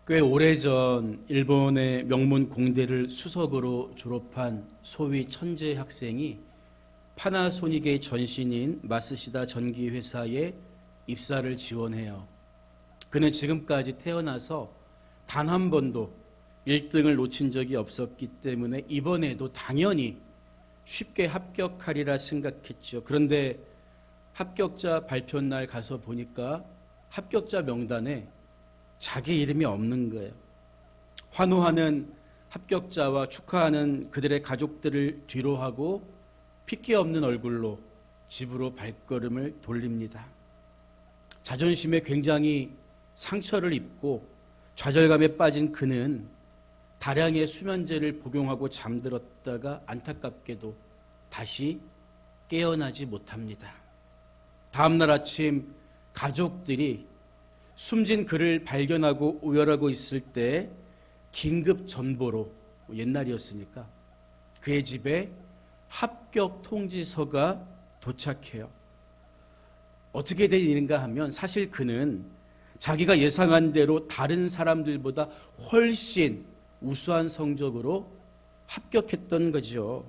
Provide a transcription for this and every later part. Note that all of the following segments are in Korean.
꽤 오래전 일본의 명문 공대를 수석으로 졸업한 소위 천재 학생이 파나소닉의 전신인 마쓰시다 전기회사에 입사를 지원해요. 그는 지금까지 태어나서 단 한 번도 1등을 놓친 적이 없었기 때문에 이번에도 당연히 쉽게 합격하리라 생각했죠. 그런데 합격자 발표 날 가서 보니까 합격자 명단에 자기 이름이 없는 거예요. 환호하는 합격자와 축하하는 그들의 가족들을 뒤로하고 핏기 없는 얼굴로 집으로 발걸음을 돌립니다. 자존심에 굉장히 상처를 입고 좌절감에 빠진 그는 다량의 수면제를 복용하고 잠들었다가 안타깝게도 다시 깨어나지 못합니다. 다음날 아침 가족들이 숨진 그를 발견하고 우열하고 있을 때 긴급 전보로, 옛날이었으니까 그의 집에 합격 통지서가 도착해요. 어떻게 된 일인가 하면 사실 그는 자기가 예상한 대로 다른 사람들보다 훨씬 우수한 성적으로 합격했던 거죠.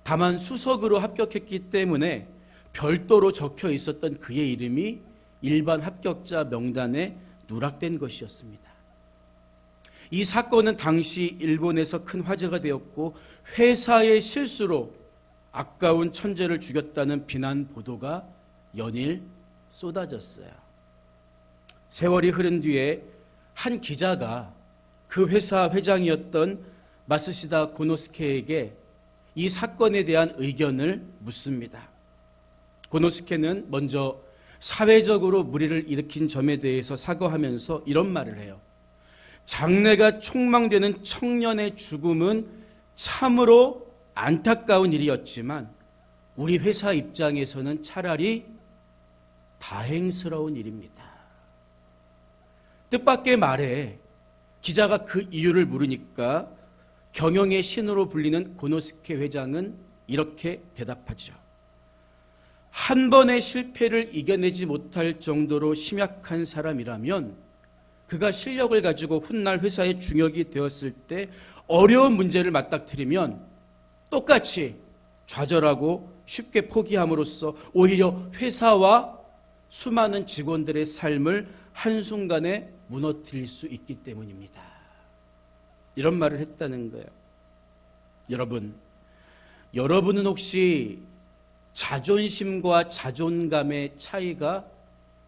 다만 수석으로 합격했기 때문에 별도로 적혀 있었던 그의 이름이 일반 합격자 명단에 누락된 것이었습니다. 이 사건은 당시 일본에서 큰 화제가 되었고 회사의 실수로 아까운 천재를 죽였다는 비난 보도가 연일 쏟아졌어요. 세월이 흐른 뒤에 한 기자가 그 회사 회장이었던 마쓰시다 고노스케에게 이 사건에 대한 의견을 묻습니다. 고노스케는 먼저 사회적으로 물의를 일으킨 점에 대해서 사과하면서 이런 말을 해요. 장래가 촉망되는 청년의 죽음은 참으로 안타까운 일이었지만 우리 회사 입장에서는 차라리 다행스러운 일입니다. 뜻밖의 말에 기자가 그 이유를 물으니까 경영의 신으로 불리는 고노스케 회장은 이렇게 대답하죠. 한 번의 실패를 이겨내지 못할 정도로 심약한 사람이라면 그가 실력을 가지고 훗날 회사의 중역이 되었을 때 어려운 문제를 맞닥뜨리면 똑같이 좌절하고 쉽게 포기함으로써 오히려 회사와 수많은 직원들의 삶을 한순간에 무너뜨릴 수 있기 때문입니다. 이런 말을 했다는 거예요. 여러분은 혹시 자존심과 자존감의 차이가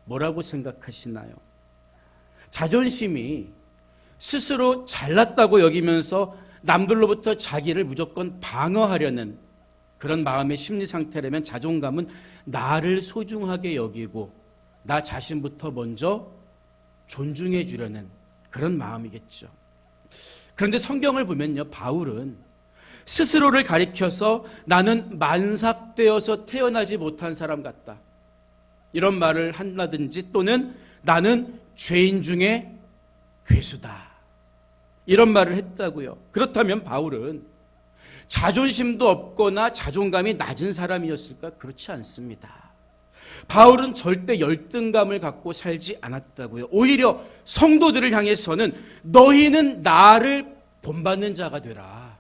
뭐라고 생각하시나요? 자존심이 스스로 잘났다고 여기면서 남들로부터 자기를 무조건 방어하려는 그런 마음의 심리 상태라면 자존감은 나를 소중하게 여기고 나 자신부터 먼저 존중해 주려는 그런 마음이겠죠. 그런데 성경을 보면요, 바울은 스스로를 가리켜서 나는 만삭되어서 태어나지 못한 사람 같다, 이런 말을 한다든지 또는 나는 죄인 중에 괴수다, 이런 말을 했다고요. 그렇다면 바울은 자존심도 없거나 자존감이 낮은 사람이었을까? 그렇지 않습니다. 바울은 절대 열등감을 갖고 살지 않았다고요. 오히려 성도들을 향해서는 너희는 나를 본받는 자가 되라,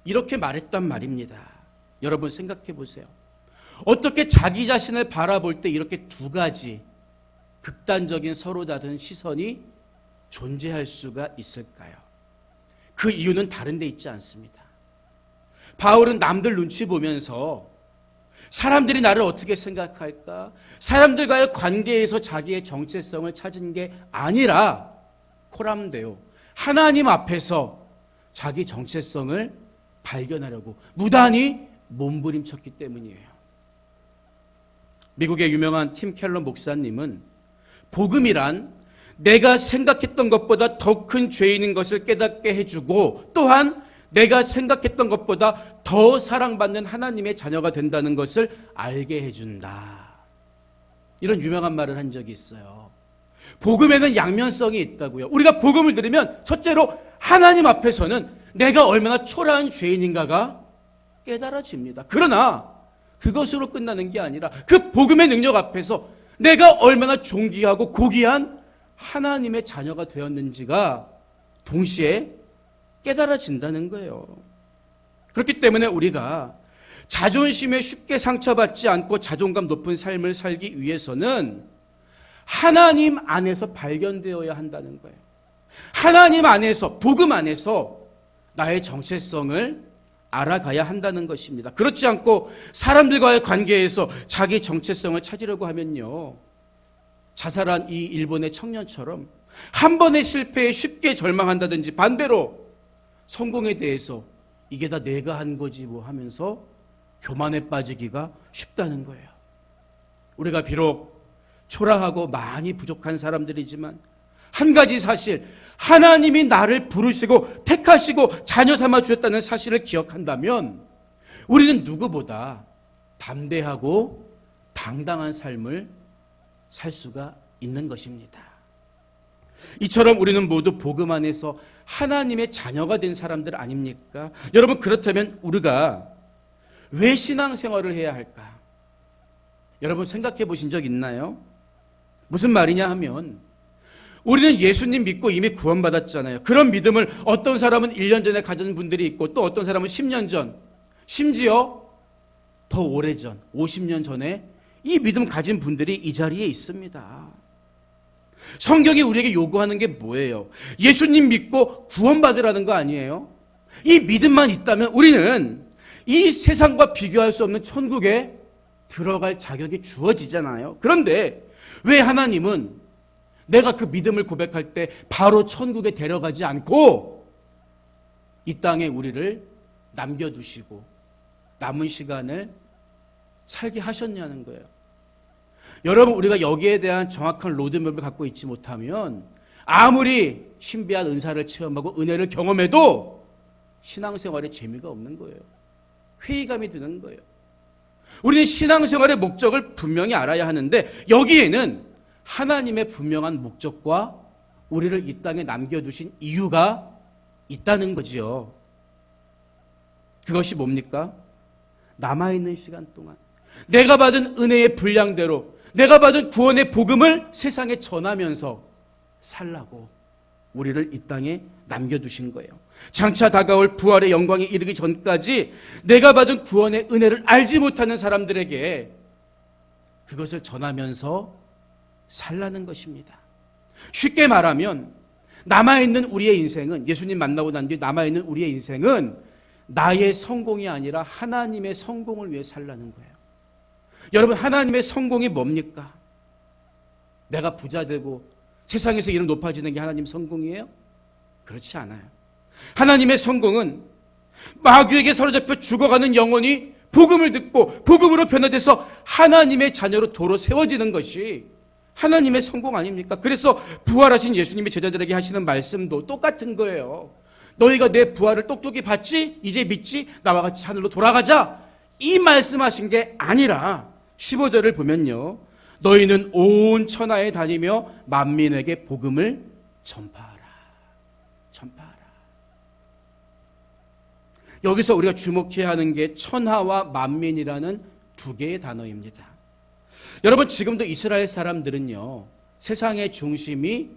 이렇게 말했단 말입니다. 여러분 생각해 보세요. 어떻게 자기 자신을 바라볼 때 이렇게 두 가지 극단적인 서로 다른 시선이 존재할 수가 있을까요? 그 이유는 다른 데 있지 않습니다. 바울은 남들 눈치 보면서 사람들이 나를 어떻게 생각할까? 사람들과의 관계에서 자기의 정체성을 찾은 게 아니라 코람데오, 하나님 앞에서 자기 정체성을 발견하려고 무단히 몸부림쳤기 때문이에요. 미국의 유명한 팀 켈러 목사님은 복음이란 내가 생각했던 것보다 더 큰 죄인인 것을 깨닫게 해주고 또한 내가 생각했던 것보다 더 사랑받는 하나님의 자녀가 된다는 것을 알게 해준다, 이런 유명한 말을 한 적이 있어요. 복음에는 양면성이 있다고요. 우리가 복음을 들으면 첫째로 하나님 앞에서는 내가 얼마나 초라한 죄인인가가 깨달아집니다. 그러나 그것으로 끝나는 게 아니라 그 복음의 능력 앞에서 내가 얼마나 존귀하고 고귀한 하나님의 자녀가 되었는지가 동시에 깨달아진다는 거예요. 그렇기 때문에 우리가 자존심에 쉽게 상처받지 않고 자존감 높은 삶을 살기 위해서는 하나님 안에서 발견되어야 한다는 거예요. 하나님 안에서, 복음 안에서 나의 정체성을 알아가야 한다는 것입니다. 그렇지 않고 사람들과의 관계에서 자기 정체성을 찾으려고 하면요, 자살한 이 일본의 청년처럼 한 번의 실패에 쉽게 절망한다든지, 반대로 성공에 대해서 이게 다 내가 한 거지 뭐 하면서 교만에 빠지기가 쉽다는 거예요. 우리가 비록 초라하고 많이 부족한 사람들이지만 한 가지 사실, 하나님이 나를 부르시고 택하시고 자녀 삼아 주셨다는 사실을 기억한다면 우리는 누구보다 담대하고 당당한 삶을 살 수가 있는 것입니다. 이처럼 우리는 모두 복음 안에서 하나님의 자녀가 된 사람들 아닙니까? 여러분, 그렇다면 우리가 왜 신앙생활을 해야 할까? 여러분 생각해 보신 적 있나요? 무슨 말이냐 하면 우리는 예수님 믿고 이미 구원받았잖아요. 그런 믿음을 어떤 사람은 1년 전에 가진 분들이 있고 또 어떤 사람은 10년 전, 심지어 더 오래전, 50년 전에 이 믿음 가진 분들이 이 자리에 있습니다. 성경이 우리에게 요구하는 게 뭐예요? 예수님 믿고 구원받으라는 거 아니에요? 이 믿음만 있다면 우리는 이 세상과 비교할 수 없는 천국에 들어갈 자격이 주어지잖아요. 그런데 왜 하나님은 내가 그 믿음을 고백할 때 바로 천국에 데려가지 않고 이 땅에 우리를 남겨두시고 남은 시간을 살게 하셨냐는 거예요. 여러분, 우리가 여기에 대한 정확한 로드맵을 갖고 있지 못하면 아무리 신비한 은사를 체험하고 은혜를 경험해도 신앙생활에 재미가 없는 거예요. 회의감이 드는 거예요. 우리는 신앙생활의 목적을 분명히 알아야 하는데 여기에는 하나님의 분명한 목적과 우리를 이 땅에 남겨두신 이유가 있다는 거지요. 그것이 뭡니까? 남아있는 시간 동안 내가 받은 은혜의 분량대로 내가 받은 구원의 복음을 세상에 전하면서 살라고 우리를 이 땅에 남겨두신 거예요. 장차 다가올 부활의 영광에 이르기 전까지 내가 받은 구원의 은혜를 알지 못하는 사람들에게 그것을 전하면서 살라는 것입니다. 쉽게 말하면 남아있는 우리의 인생은, 예수님 만나고 난 뒤에 남아있는 우리의 인생은 나의 성공이 아니라 하나님의 성공을 위해 살라는 거예요. 여러분, 하나님의 성공이 뭡니까? 내가 부자 되고 세상에서 이름 높아지는 게 하나님 성공이에요? 그렇지 않아요. 하나님의 성공은 마귀에게 사로잡혀 죽어가는 영혼이 복음을 듣고 복음으로 변화돼서 하나님의 자녀로 도로 세워지는 것이 하나님의 성공 아닙니까? 그래서 부활하신 예수님이 제자들에게 하시는 말씀도 똑같은 거예요. 너희가 내 부활을 똑똑히 봤지? 이제 믿지? 나와 같이 하늘로 돌아가자. 이 말씀하신 게 아니라 15절을 보면요, 너희는 온 천하에 다니며 만민에게 복음을 전파하라. 전파하라. 여기서 우리가 주목해야 하는 게 천하와 만민이라는 두 개의 단어입니다. 여러분, 지금도 이스라엘 사람들은요, 세상의 중심이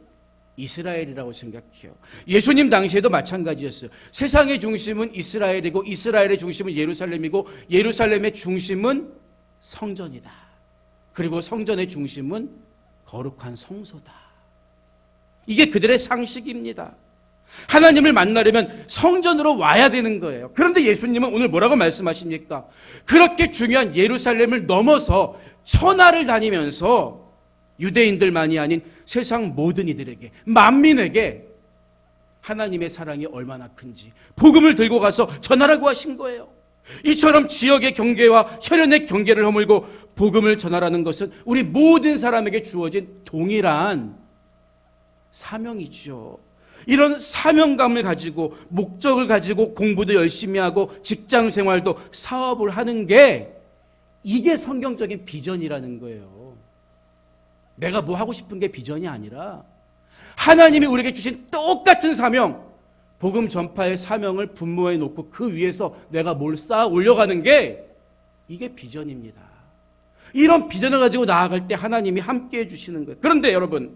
이스라엘이라고 생각해요. 예수님 당시에도 마찬가지였어요. 세상의 중심은 이스라엘이고 이스라엘의 중심은 예루살렘이고 예루살렘의 중심은 성전이다. 그리고 성전의 중심은 거룩한 성소다. 이게 그들의 상식입니다. 하나님을 만나려면 성전으로 와야 되는 거예요. 그런데 예수님은 오늘 뭐라고 말씀하십니까? 그렇게 중요한 예루살렘을 넘어서 천하를 다니면서 유대인들만이 아닌 세상 모든 이들에게, 만민에게 하나님의 사랑이 얼마나 큰지 복음을 들고 가서 전하라고 하신 거예요. 이처럼 지역의 경계와 혈연의 경계를 허물고 복음을 전하라는 것은 우리 모든 사람에게 주어진 동일한 사명이죠. 이런 사명감을 가지고 목적을 가지고 공부도 열심히 하고 직장 생활도 사업을 하는 게 이게 성경적인 비전이라는 거예요. 내가 뭐 하고 싶은 게 비전이 아니라 하나님이 우리에게 주신 똑같은 사명, 복음 전파의 사명을 분모해 놓고 그 위에서 내가 뭘 쌓아 올려가는 게 이게 비전입니다. 이런 비전을 가지고 나아갈 때 하나님이 함께 해주시는 거예요. 그런데 여러분,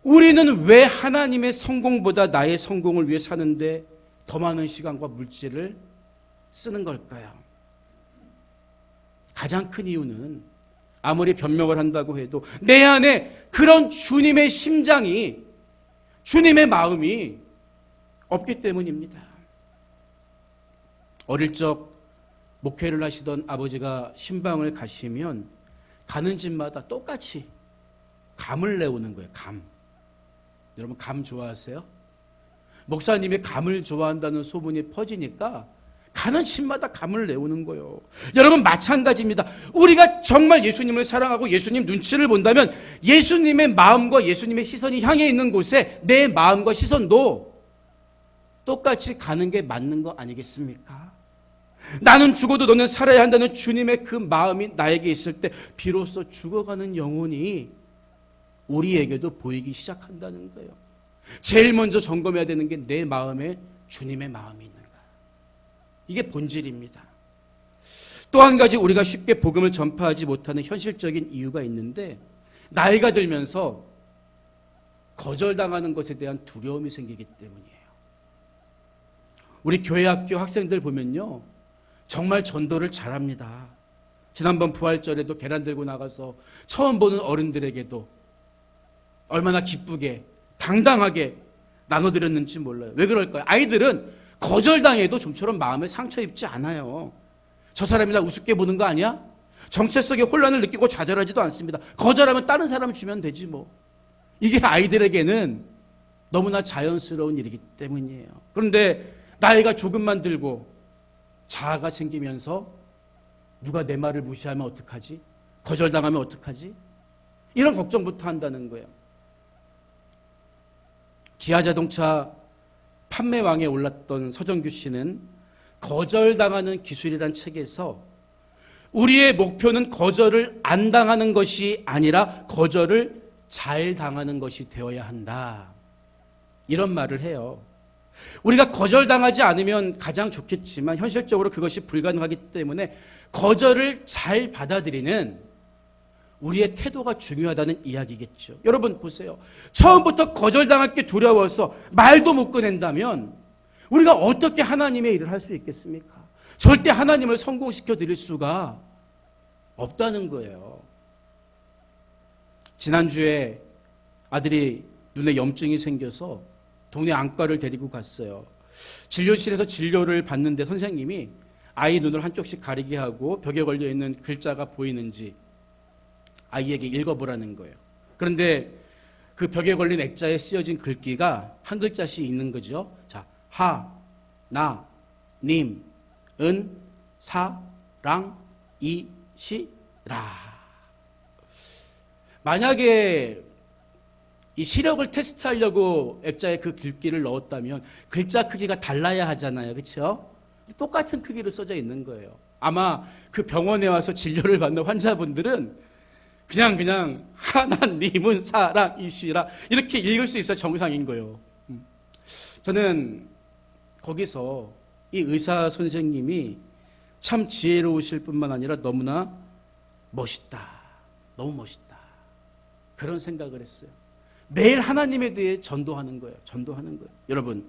우리는 왜 하나님의 성공보다 나의 성공을 위해 사는데 더 많은 시간과 물질을 쓰는 걸까요? 가장 큰 이유는 아무리 변명을 한다고 해도 내 안에 그런 주님의 심장이, 주님의 마음이 없기 때문입니다. 어릴 적 목회를 하시던 아버지가 신방을 가시면 가는 집마다 똑같이 감을 내오는 거예요. 감. 여러분 감 좋아하세요? 목사님이 감을 좋아한다는 소문이 퍼지니까 가는 집마다 감을 내오는 거예요. 여러분 마찬가지입니다. 우리가 정말 예수님을 사랑하고 예수님 눈치를 본다면 예수님의 마음과 예수님의 시선이 향해 있는 곳에 내 마음과 시선도 똑같이 가는 게 맞는 거 아니겠습니까? 나는 죽어도 너는 살아야 한다는 주님의 그 마음이 나에게 있을 때 비로소 죽어가는 영혼이 우리에게도 보이기 시작한다는 거예요. 제일 먼저 점검해야 되는 게 내 마음에 주님의 마음이 있는가. 이게 본질입니다. 또 한 가지 우리가 쉽게 복음을 전파하지 못하는 현실적인 이유가 있는데 나이가 들면서 거절당하는 것에 대한 두려움이 생기기 때문이에요. 우리 교회 학교 학생들 보면요. 정말 전도를 잘합니다. 지난번 부활절에도 계란 들고 나가서 처음 보는 어른들에게도 얼마나 기쁘게 당당하게 나눠드렸는지 몰라요. 왜 그럴까요? 아이들은 거절당해도 좀처럼 마음에 상처 입지 않아요. 저 사람이 나 우습게 보는 거 아니야? 정체성의 혼란을 느끼고 좌절하지도 않습니다. 거절하면 다른 사람 주면 되지 뭐. 이게 아이들에게는 너무나 자연스러운 일이기 때문이에요. 그런데 나이가 조금만 들고 자아가 생기면서 누가 내 말을 무시하면 어떡하지? 거절당하면 어떡하지? 이런 걱정부터 한다는 거예요. 기아자동차 판매왕에 올랐던 서정규 씨는 거절당하는 기술이란 책에서 우리의 목표는 거절을 안 당하는 것이 아니라 거절을 잘 당하는 것이 되어야 한다. 이런 말을 해요. 우리가 거절당하지 않으면 가장 좋겠지만 현실적으로 그것이 불가능하기 때문에 거절을 잘 받아들이는 우리의 태도가 중요하다는 이야기겠죠. 여러분 보세요. 처음부터 거절당할 게 두려워서 말도 못 꺼낸다면 우리가 어떻게 하나님의 일을 할 수 있겠습니까? 절대 하나님을 성공시켜 드릴 수가 없다는 거예요. 지난주에 아들이 눈에 염증이 생겨서 동네 안과를 데리고 갔어요. 진료실에서 진료를 받는데 선생님이 아이 눈을 한쪽씩 가리게 하고 벽에 걸려있는 글자가 보이는지 아이에게 읽어보라는 거예요. 그런데 그 벽에 걸린 액자에 쓰여진 글귀가 한 글자씩 있는 거죠. 자, 하, 나, 님, 은, 사, 랑, 이, 시, 라. 만약에 이 시력을 테스트하려고 액자에 그 글귀를 넣었다면 글자 크기가 달라야 하잖아요. 그렇죠? 똑같은 크기로 써져 있는 거예요. 아마 그 병원에 와서 진료를 받는 환자분들은 그냥 하나님은 사랑이시라 이렇게 읽을 수 있어 정상인 거예요. 저는 거기서 이 의사 선생님이 참 지혜로우실 뿐만 아니라 너무나 멋있다. 너무 멋있다. 그런 생각을 했어요. 매일 하나님에 대해 전도하는 거예요. 전도하는 거예요. 여러분,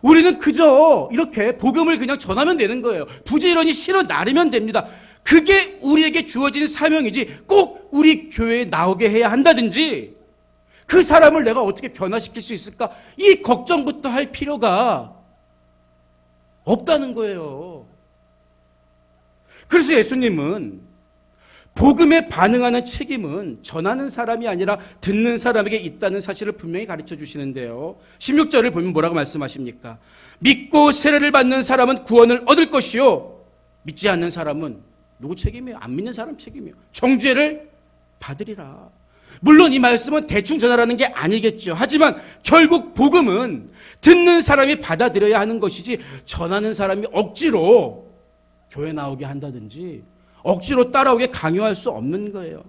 우리는 그저 이렇게 복음을 그냥 전하면 되는 거예요. 부지런히 실어 나르면 됩니다. 그게 우리에게 주어진 사명이지 꼭 우리 교회에 나오게 해야 한다든지 그 사람을 내가 어떻게 변화시킬 수 있을까? 이 걱정부터 할 필요가 없다는 거예요. 그래서 예수님은 복음에 반응하는 책임은 전하는 사람이 아니라 듣는 사람에게 있다는 사실을 분명히 가르쳐 주시는데요. 16절을 보면 뭐라고 말씀하십니까? 믿고 세례를 받는 사람은 구원을 얻을 것이요 믿지 않는 사람은 누구 책임이에요? 안 믿는 사람 책임이에요. 정죄를 받으리라. 물론 이 말씀은 대충 전하라는 게 아니겠죠. 하지만 결국 복음은 듣는 사람이 받아들여야 하는 것이지 전하는 사람이 억지로 교회 나오게 한다든지 억지로 따라오게 강요할 수 없는 거예요.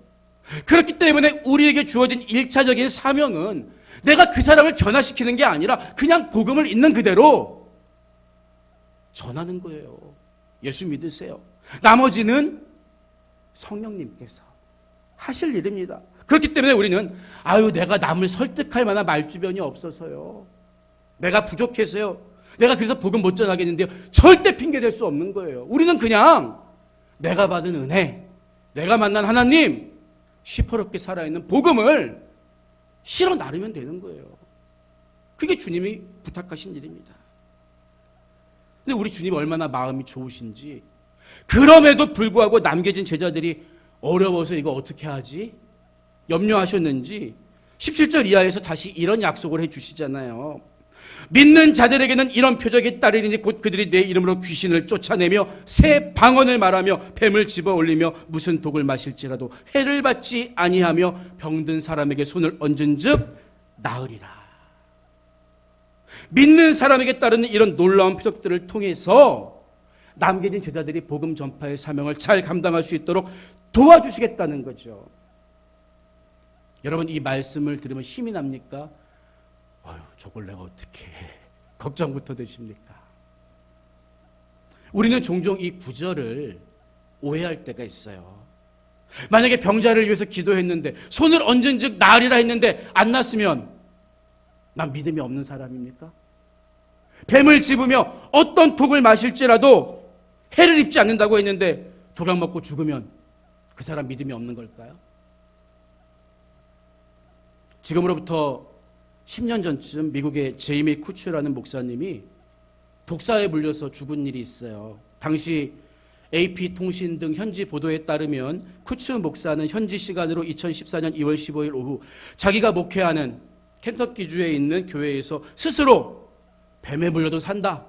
그렇기 때문에 우리에게 주어진 1차적인 사명은 내가 그 사람을 변화시키는 게 아니라 그냥 복음을 있는 그대로 전하는 거예요. 예수 믿으세요. 나머지는 성령님께서 하실 일입니다. 그렇기 때문에 우리는 내가 남을 설득할 만한 말주변이 없어서요. 내가 부족해서요. 내가 그래서 복음 못 전하겠는데요. 절대 핑계댈 수 없는 거예요. 우리는 그냥 내가 받은 은혜, 내가 만난 하나님, 시퍼렇게 살아있는 복음을 실어 나르면 되는 거예요. 그게 주님이 부탁하신 일입니다. 근데 우리 주님이 얼마나 마음이 좋으신지, 그럼에도 불구하고 남겨진 제자들이 어려워서 이거 어떻게 하지? 염려하셨는지 17절 이하에서 다시 이런 약속을 해주시잖아요. 믿는 자들에게는 이런 표적이 따르리니 곧 그들이 내 이름으로 귀신을 쫓아내며 새 방언을 말하며 뱀을 집어올리며 무슨 독을 마실지라도 해를 받지 아니하며 병든 사람에게 손을 얹은즉 나으리라. 믿는 사람에게 따르는 이런 놀라운 표적들을 통해서 남겨진 제자들이 복음 전파의 사명을 잘 감당할 수 있도록 도와주시겠다는 거죠. 여러분, 이 말씀을 들으면 힘이 납니까? 저걸 내가 어떻게 해? 걱정부터 되십니까? 우리는 종종 이 구절을 오해할 때가 있어요. 만약에 병자를 위해서 기도했는데 손을 얹은 즉 나으리라 했는데 안 났으면 난 믿음이 없는 사람입니까? 뱀을 집으며 어떤 독을 마실지라도 해를 입지 않는다고 했는데 독약 먹고 죽으면 그 사람 믿음이 없는 걸까요? 지금으로부터 10년 전쯤 미국의 제이미 쿠츠라는 목사님이 독사에 물려서 죽은 일이 있어요. 당시 AP통신 등 현지 보도에 따르면 쿠츠 목사는 현지 시간으로 2014년 2월 15일 오후 자기가 목회하는 켄터키주에 있는 교회에서 스스로 뱀에 물려도 산다,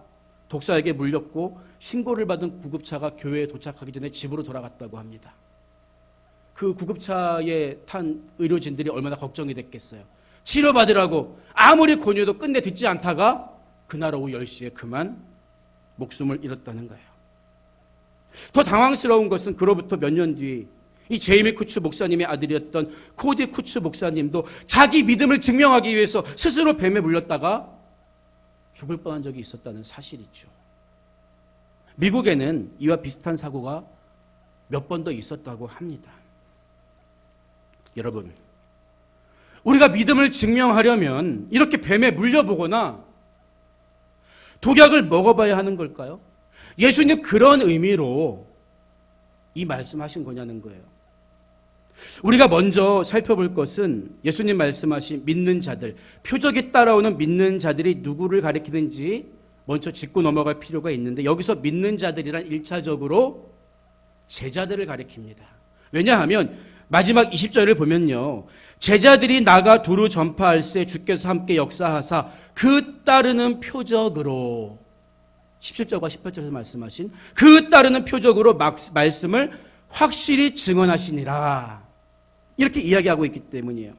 독사에게 물렸고 신고를 받은 구급차가 교회에 도착하기 전에 집으로 돌아갔다고 합니다. 그 구급차에 탄 의료진들이 얼마나 걱정이 됐겠어요. 치료받으라고 아무리 권유해도 끝내 듣지 않다가 그날 오후 10시에 그만 목숨을 잃었다는 거예요. 더 당황스러운 것은 그로부터 몇 년 뒤 이 제이미 쿠츠 목사님의 아들이었던 코디 쿠츠 목사님도 자기 믿음을 증명하기 위해서 스스로 뱀에 물렸다가 죽을 뻔한 적이 있었다는 사실이죠. 미국에는 이와 비슷한 사고가 몇 번 더 있었다고 합니다. 여러분, 우리가 믿음을 증명하려면 이렇게 뱀에 물려보거나 독약을 먹어봐야 하는 걸까요? 예수님 그런 의미로 이 말씀하신 거냐는 거예요. 우리가 먼저 살펴볼 것은 예수님 말씀하신 믿는 자들, 표적에 따라오는 믿는 자들이 누구를 가리키는지 먼저 짚고 넘어갈 필요가 있는데, 여기서 믿는 자들이란 1차적으로 제자들을 가리킵니다. 왜냐하면 마지막 20절을 보면요, 제자들이 나가 두루 전파할세 주께서 함께 역사하사 그 따르는 표적으로, 17절과 18절에서 말씀하신 그 따르는 표적으로 말씀을 확실히 증언하시니라, 이렇게 이야기하고 있기 때문이에요.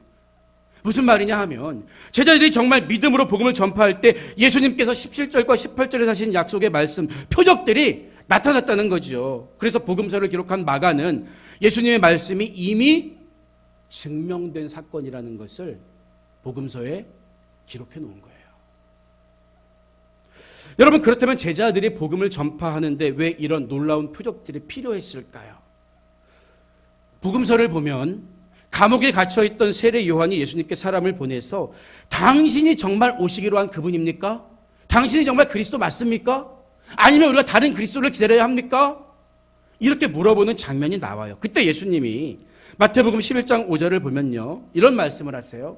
무슨 말이냐 하면 제자들이 정말 믿음으로 복음을 전파할 때 예수님께서 17절과 18절에 하신 약속의 말씀, 표적들이 나타났다는 거죠. 그래서 복음서를 기록한 마가는 예수님의 말씀이 이미 증명된 사건이라는 것을 복음서에 기록해 놓은 거예요. 여러분, 그렇다면 제자들이 복음을 전파하는데 왜 이런 놀라운 표적들이 필요했을까요? 복음서를 보면 감옥에 갇혀있던 세례 요한이 예수님께 사람을 보내서 당신이 정말 오시기로 한 그분입니까? 당신이 정말 그리스도 맞습니까? 아니면 우리가 다른 그리스도를 기다려야 합니까? 이렇게 물어보는 장면이 나와요. 그때 예수님이 마태복음 11장 5절을 보면요, 이런 말씀을 하세요.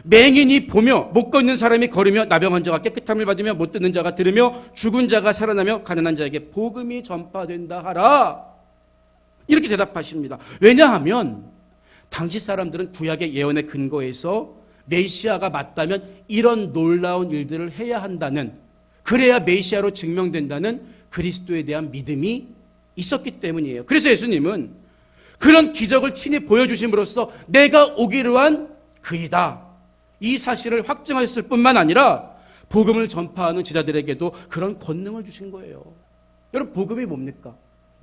맹인이 보며 못 걷는 사람이 걸으며 나병한 자가 깨끗함을 받으며 못 듣는 자가 들으며 죽은 자가 살아나며 가난한 자에게 복음이 전파된다 하라, 이렇게 대답하십니다. 왜냐하면 당시 사람들은 구약의 예언에 근거해서 메시아가 맞다면 이런 놀라운 일들을 해야 한다는, 그래야 메시아로 증명된다는 그리스도에 대한 믿음이 있었기 때문이에요. 그래서 예수님은 그런 기적을 친히 보여주심으로써 내가 오기로 한 그이다, 이 사실을 확증하셨을 뿐만 아니라 복음을 전파하는 제자들에게도 그런 권능을 주신 거예요. 여러분, 복음이 뭡니까?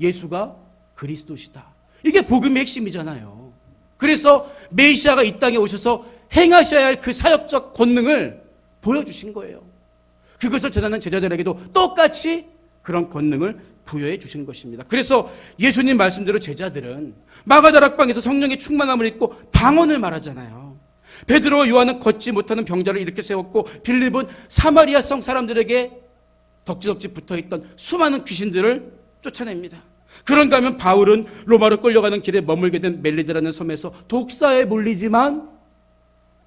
예수가 그리스도시다. 이게 복음의 핵심이잖아요. 그래서 메시아가 이 땅에 오셔서 행하셔야 할 그 사역적 권능을 보여주신 거예요. 그것을 전하는 제자들에게도 똑같이 그런 권능을 부여해 주신 것입니다. 그래서 예수님 말씀대로 제자들은 마가다락방에서 성령의 충만함을 입고 방언을 말하잖아요. 베드로와 요한은 걷지 못하는 병자를 이렇게 세웠고, 빌립은 사마리아 성 사람들에게 덕지덕지 붙어있던 수많은 귀신들을 쫓아냅니다. 그런가 하면 바울은 로마로 끌려가는 길에 머물게 된 멜리드라는 섬에서 독사에 물리지만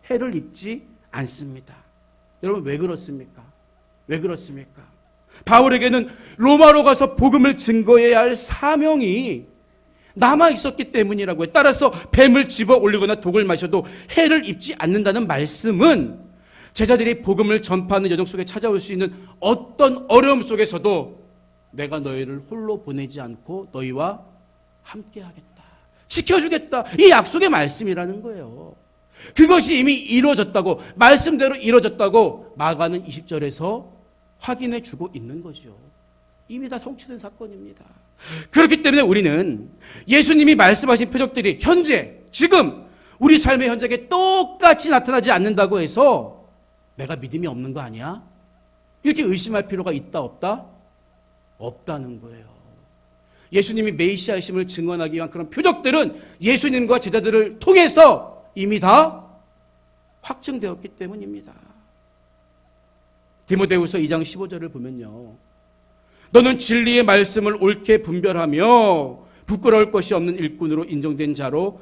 해를 입지 않습니다. 여러분, 왜 그렇습니까? 왜 그렇습니까? 바울에게는 로마로 가서 복음을 증거해야 할 사명이 남아 있었기 때문이라고요. 따라서 뱀을 집어 올리거나 독을 마셔도 해를 입지 않는다는 말씀은 제자들이 복음을 전파하는 여정 속에 찾아올 수 있는 어떤 어려움 속에서도 내가 너희를 홀로 보내지 않고 너희와 함께 하겠다, 지켜주겠다, 이 약속의 말씀이라는 거예요. 그것이 이미 이루어졌다고, 말씀대로 이루어졌다고 마가는 20절에서 확인해 주고 있는 거죠. 이미 다 성취된 사건입니다. 그렇기 때문에 우리는 예수님이 말씀하신 표적들이 현재, 지금 우리 삶의 현장에 똑같이 나타나지 않는다고 해서 내가 믿음이 없는 거 아니야? 이렇게 의심할 필요가 있다 없다? 없다는 거예요. 예수님이 메시아이심을 증언하기 위한 그런 표적들은 예수님과 제자들을 통해서 이미 다 확증되었기 때문입니다. 디모데후서 2장 15절을 보면요, 너는 진리의 말씀을 옳게 분별하며 부끄러울 것이 없는 일꾼으로 인정된 자로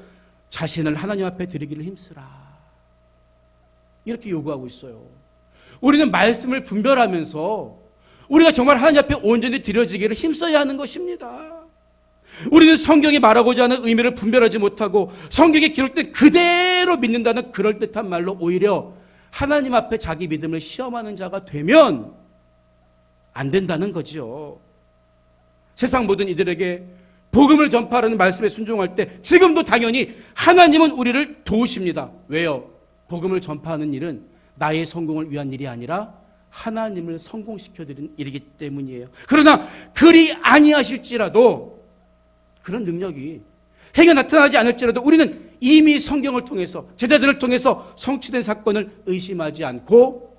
자신을 하나님 앞에 드리기를 힘쓰라, 이렇게 요구하고 있어요. 우리는 말씀을 분별하면서 우리가 정말 하나님 앞에 온전히 드려지기를 힘써야 하는 것입니다. 우리는 성경이 말하고자 하는 의미를 분별하지 못하고 성경에 기록된 그대로 믿는다는 그럴듯한 말로 오히려 하나님 앞에 자기 믿음을 시험하는 자가 되면 안 된다는 거죠. 세상 모든 이들에게 복음을 전파하는 말씀에 순종할 때 지금도 당연히 하나님은 우리를 도우십니다. 왜요? 복음을 전파하는 일은 나의 성공을 위한 일이 아니라 하나님을 성공시켜드리는 일이기 때문이에요. 그러나 그리 아니하실지라도, 그런 능력이 행에 나타나지 않을지라도 우리는 이미 성경을 통해서, 제자들을 통해서 성취된 사건을 의심하지 않고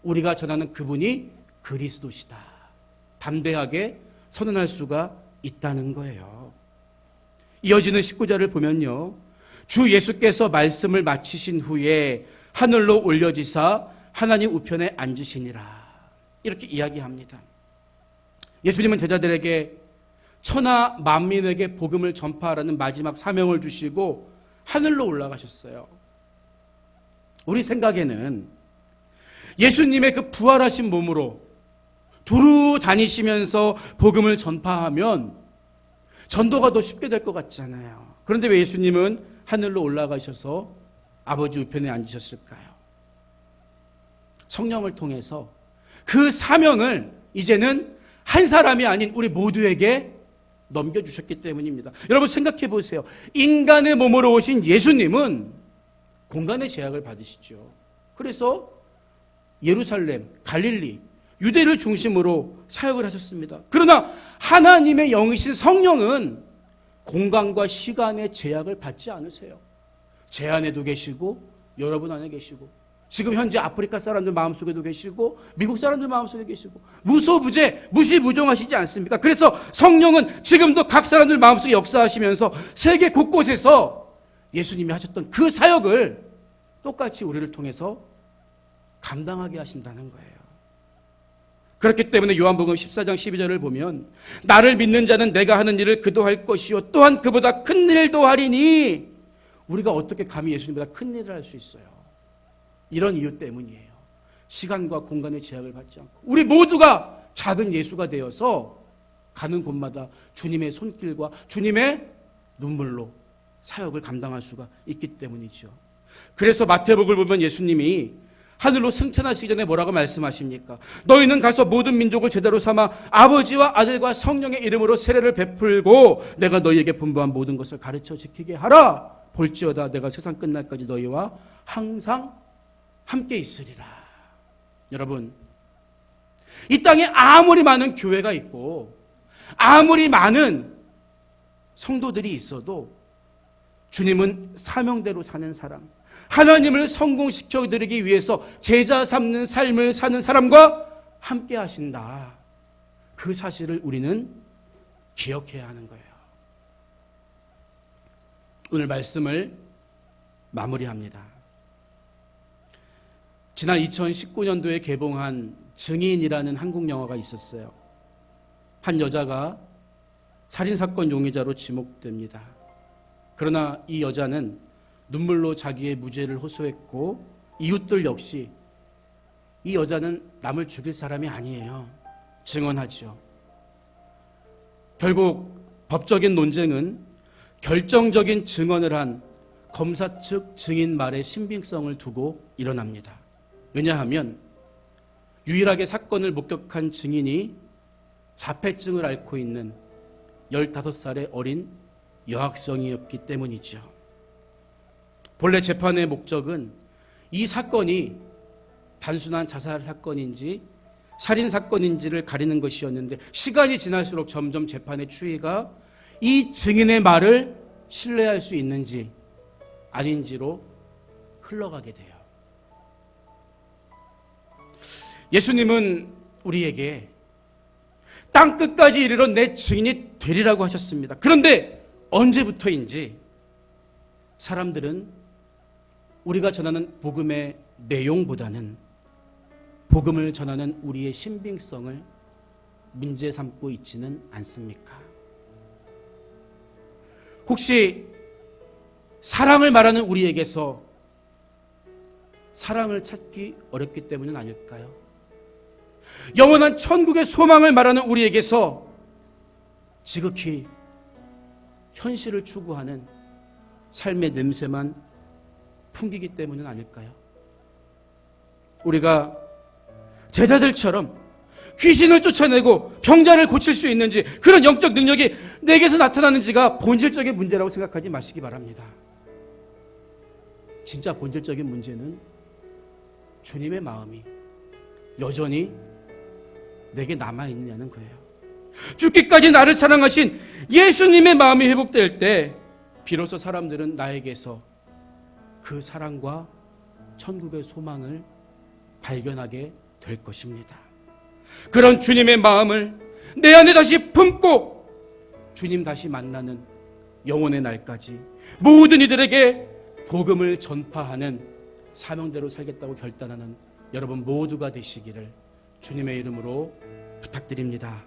우리가 전하는 그분이 그리스도시다, 담대하게 선언할 수가 있다는 거예요. 이어지는 19절을 보면요, 주 예수께서 말씀을 마치신 후에 하늘로 올려지사 하나님 우편에 앉으시니라, 이렇게 이야기합니다. 예수님은 제자들에게 천하 만민에게 복음을 전파하라는 마지막 사명을 주시고 하늘로 올라가셨어요. 우리 생각에는 예수님의 그 부활하신 몸으로 두루 다니시면서 복음을 전파하면 전도가 더 쉽게 될 것 같잖아요. 그런데 왜 예수님은 하늘로 올라가셔서 아버지 우편에 앉으셨을까요? 성령을 통해서 그 사명을 이제는 한 사람이 아닌 우리 모두에게 넘겨주셨기 때문입니다. 여러분 생각해 보세요. 인간의 몸으로 오신 예수님은 공간의 제약을 받으시죠. 그래서 예루살렘, 갈릴리, 유대를 중심으로 사역을 하셨습니다. 그러나 하나님의 영이신 성령은 공간과 시간의 제약을 받지 않으세요. 제 안에도 계시고 여러분 안에 계시고 지금 현재 아프리카 사람들 마음속에도 계시고 미국 사람들 마음속에 계시고 무소부재, 무시무종하시지 않습니까? 그래서 성령은 지금도 각 사람들 마음속에 역사하시면서 세계 곳곳에서 예수님이 하셨던 그 사역을 똑같이 우리를 통해서 감당하게 하신다는 거예요. 그렇기 때문에 요한복음 14장 12절을 보면 나를 믿는 자는 내가 하는 일을 그도 할 것이요 또한 그보다 큰 일도 하리니, 우리가 어떻게 감히 예수님보다 큰 일을 할 수 있어요? 이런 이유 때문이에요. 시간과 공간의 제약을 받지 않고 우리 모두가 작은 예수가 되어서 가는 곳마다 주님의 손길과 주님의 눈물로 사역을 감당할 수가 있기 때문이죠. 그래서 마태복음을 보면 예수님이 하늘로 승천하시기 전에 뭐라고 말씀하십니까? 너희는 가서 모든 민족을 제자로 삼아 아버지와 아들과 성령의 이름으로 세례를 베풀고 내가 너희에게 분부한 모든 것을 가르쳐 지키게 하라. 볼지어다 내가 세상 끝날까지 너희와 항상 함께 있으리라. 여러분, 이 땅에 아무리 많은 교회가 있고 아무리 많은 성도들이 있어도 주님은 사명대로 사는 사람, 하나님을 성공시켜드리기 위해서 제자 삼는 삶을 사는 사람과 함께 하신다. 그 사실을 우리는 기억해야 하는 거예요. 오늘 말씀을 마무리합니다. 지난 2019년도에 개봉한 증인이라는 한국 영화가 있었어요. 한 여자가 살인사건 용의자로 지목됩니다. 그러나 이 여자는 눈물로 자기의 무죄를 호소했고 이웃들 역시 이 여자는 남을 죽일 사람이 아니에요. 증언하죠. 결국 법적인 논쟁은 결정적인 증언을 한 검사 측 증인 말의 신빙성을 두고 일어납니다. 왜냐하면 유일하게 사건을 목격한 증인이 자폐증을 앓고 있는 15살의 어린 여학생이었기 때문이죠. 본래 재판의 목적은 이 사건이 단순한 자살 사건인지 살인 사건인지를 가리는 것이었는데 시간이 지날수록 점점 재판의 추이가 이 증인의 말을 신뢰할 수 있는지 아닌지로 흘러가게 돼요. 예수님은 우리에게 땅 끝까지 이르러 내 증인이 되리라고 하셨습니다. 그런데 언제부터인지 사람들은 우리가 전하는 복음의 내용보다는 복음을 전하는 우리의 신빙성을 문제 삼고 있지는 않습니까? 혹시 사랑을 말하는 우리에게서 사랑을 찾기 어렵기 때문은 아닐까요? 영원한 천국의 소망을 말하는 우리에게서 지극히 현실을 추구하는 삶의 냄새만 풍기기 때문은 아닐까요? 우리가 제자들처럼 귀신을 쫓아내고 병자를 고칠 수 있는지 그런 영적 능력이 내게서 나타나는지가 본질적인 문제라고 생각하지 마시기 바랍니다. 진짜 본질적인 문제는 주님의 마음이 여전히 내게 남아있느냐는 거예요. 죽기까지 나를 사랑하신 예수님의 마음이 회복될 때 비로소 사람들은 나에게서 그 사랑과 천국의 소망을 발견하게 될 것입니다. 그런 주님의 마음을 내 안에 다시 품고 주님 다시 만나는 영혼의 날까지 모든 이들에게 복음을 전파하는 사명대로 살겠다고 결단하는 여러분 모두가 되시기를 주님의 이름으로 부탁드립니다.